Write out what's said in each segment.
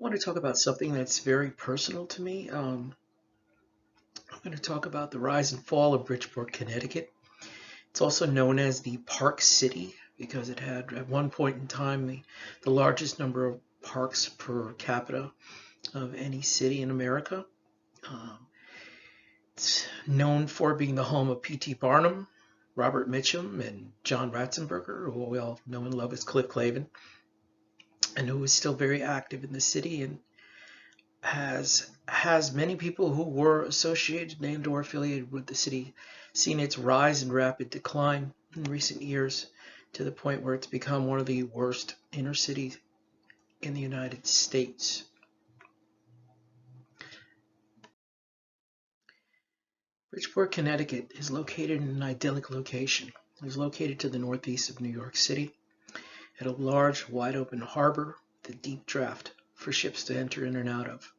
want to talk about something that's very personal to me. I'm going to talk about the rise and fall of Bridgeport, Connecticut. It's also known as the Park City because it had, at one point in time, the largest number of parks per capita of any city in America. Um, it's known for being the home of P.T. Barnum, Robert Mitchum, and John Ratzenberger, who we all know and love as Cliff Clavin, and who is still very active in the city and has many people who were associated and or affiliated with the city seen its rise and rapid decline in recent years to the point where it's become one of the worst inner cities in the United States. Bridgeport, Connecticut is located in an idyllic location. It is located to the northeast of New York City at a large, wide open harbor with a deep draft for ships to enter in and out of.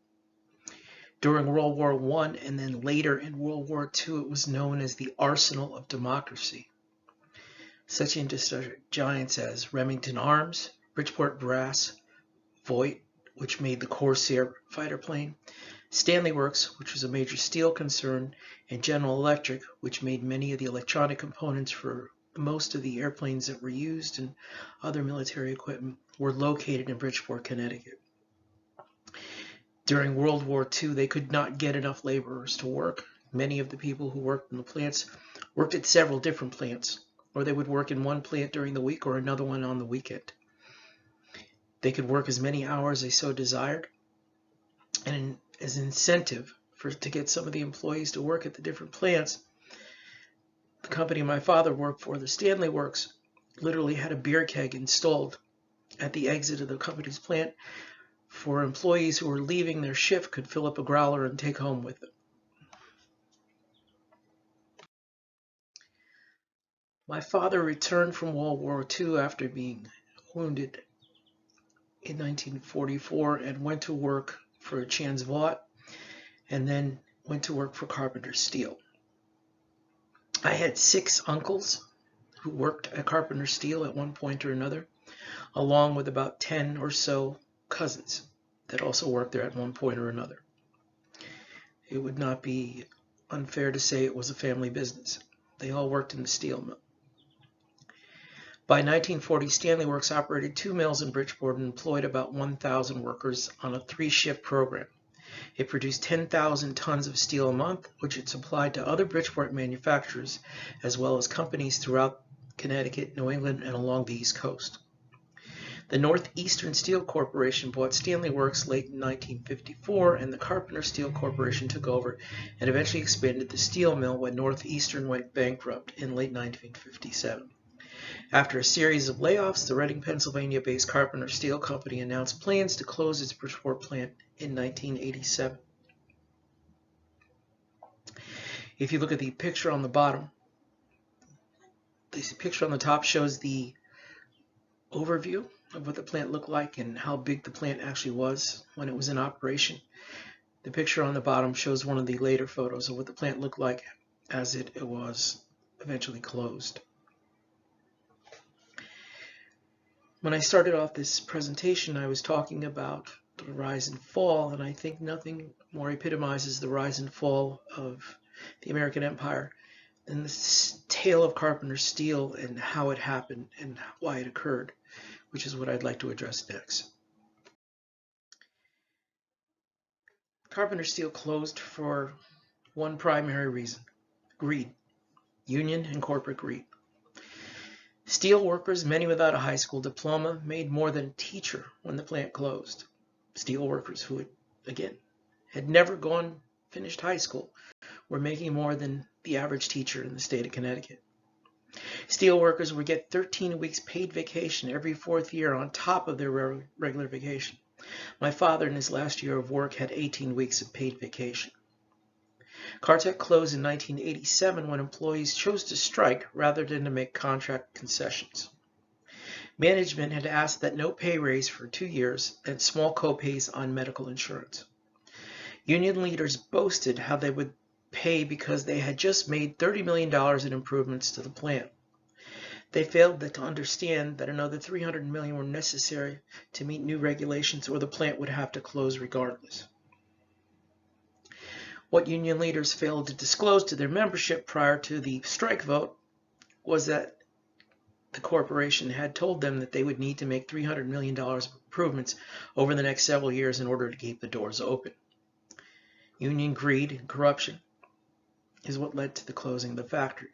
During World War I and then later in World War II, it was known as the Arsenal of Democracy. Such industry giants as Remington Arms, Bridgeport Brass, Voight, which made the Corsair fighter plane, Stanley Works, which was a major steel concern, and General Electric, which made many of the electronic components for most of the airplanes that were used and other military equipment, were located in Bridgeport, Connecticut. During World War II, they could not get enough laborers to work. Many of the people who worked in the plants worked at several different plants, or they would work in one plant during the week or another one on the weekend. They could work as many hours as they so desired, and as an incentive to get some of the employees to work at the different plants, the company my father worked for, the Stanley Works, literally had a beer keg installed at the exit of the company's plant for employees who were leaving their shift could fill up a growler and take home with them. My father returned from World War II after being wounded in 1944 and went to work for Chansvot and then went to work for Carpenter Steel. I had 6 uncles who worked at Carpenter Steel at one point or another, along with about 10 or so cousins that also worked there at one point or another. It would not be unfair to say it was a family business. They all worked in the steel mill. By 1940, Stanley Works operated 2 mills in Bridgeport and employed about 1,000 workers on a 3-shift program. It produced 10,000 tons of steel a month, which it supplied to other Bridgeport manufacturers, as well as companies throughout Connecticut, New England, and along the East Coast. The Northeastern Steel Corporation bought Stanley Works late in 1954, and the Carpenter Steel Corporation took over and eventually expanded the steel mill when Northeastern went bankrupt in late 1957. After a series of layoffs, the Reading, Pennsylvania-based Carpenter Steel Company announced plans to close its Bridgeport plant in 1987. If you look at the picture on the bottom, the picture on the top shows the overview of what the plant looked like and how big the plant actually was when it was in operation. The picture on the bottom shows one of the later photos of what the plant looked like as it was eventually closed. When I started off this presentation, I was talking about the rise and fall, and I think nothing more epitomizes the rise and fall of the American Empire than the tale of Carpenter Steel and how it happened and why it occurred, which is what I'd like to address next. Carpenter Steel closed for one primary reason: greed, union and corporate greed. Steel workers, many without a high school diploma, made more than a teacher when the plant closed. Steel workers who, again, had never finished high school were making more than the average teacher in the state of Connecticut. Steel workers would get 13 weeks paid vacation every 4th year on top of their regular vacation. My father, in his last year of work, had 18 weeks of paid vacation. Cartech closed in 1987 when employees chose to strike rather than to make contract concessions. Management had asked that no pay raise for 2 years and small co-pays on medical insurance. Union leaders boasted how they would pay because they had just made $30 million in improvements to the plant. They failed to understand that another $300 million were necessary to meet new regulations, or the plant would have to close regardless. What union leaders failed to disclose to their membership prior to the strike vote was that the corporation had told them that they would need to make $300 million of improvements over the next several years in order to keep the doors open. Union greed and corruption is what led to the closing of the factory.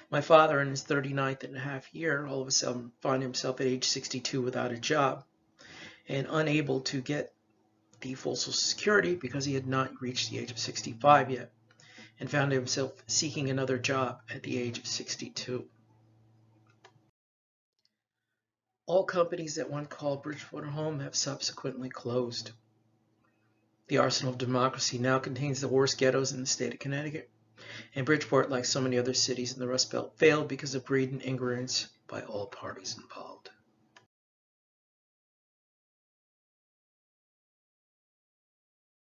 My father, in his 39th and a half year, all of a sudden found himself at age 62 without a job and unable to get the full Social Security because he had not reached the age of 65 yet, and found himself seeking another job at the age of 62. All companies that one called Bridgeport home have subsequently closed. The arsenal of democracy now contains the worst ghettos in the state of Connecticut, and Bridgeport, like so many other cities in the Rust Belt, failed because of greed and ignorance by all parties involved.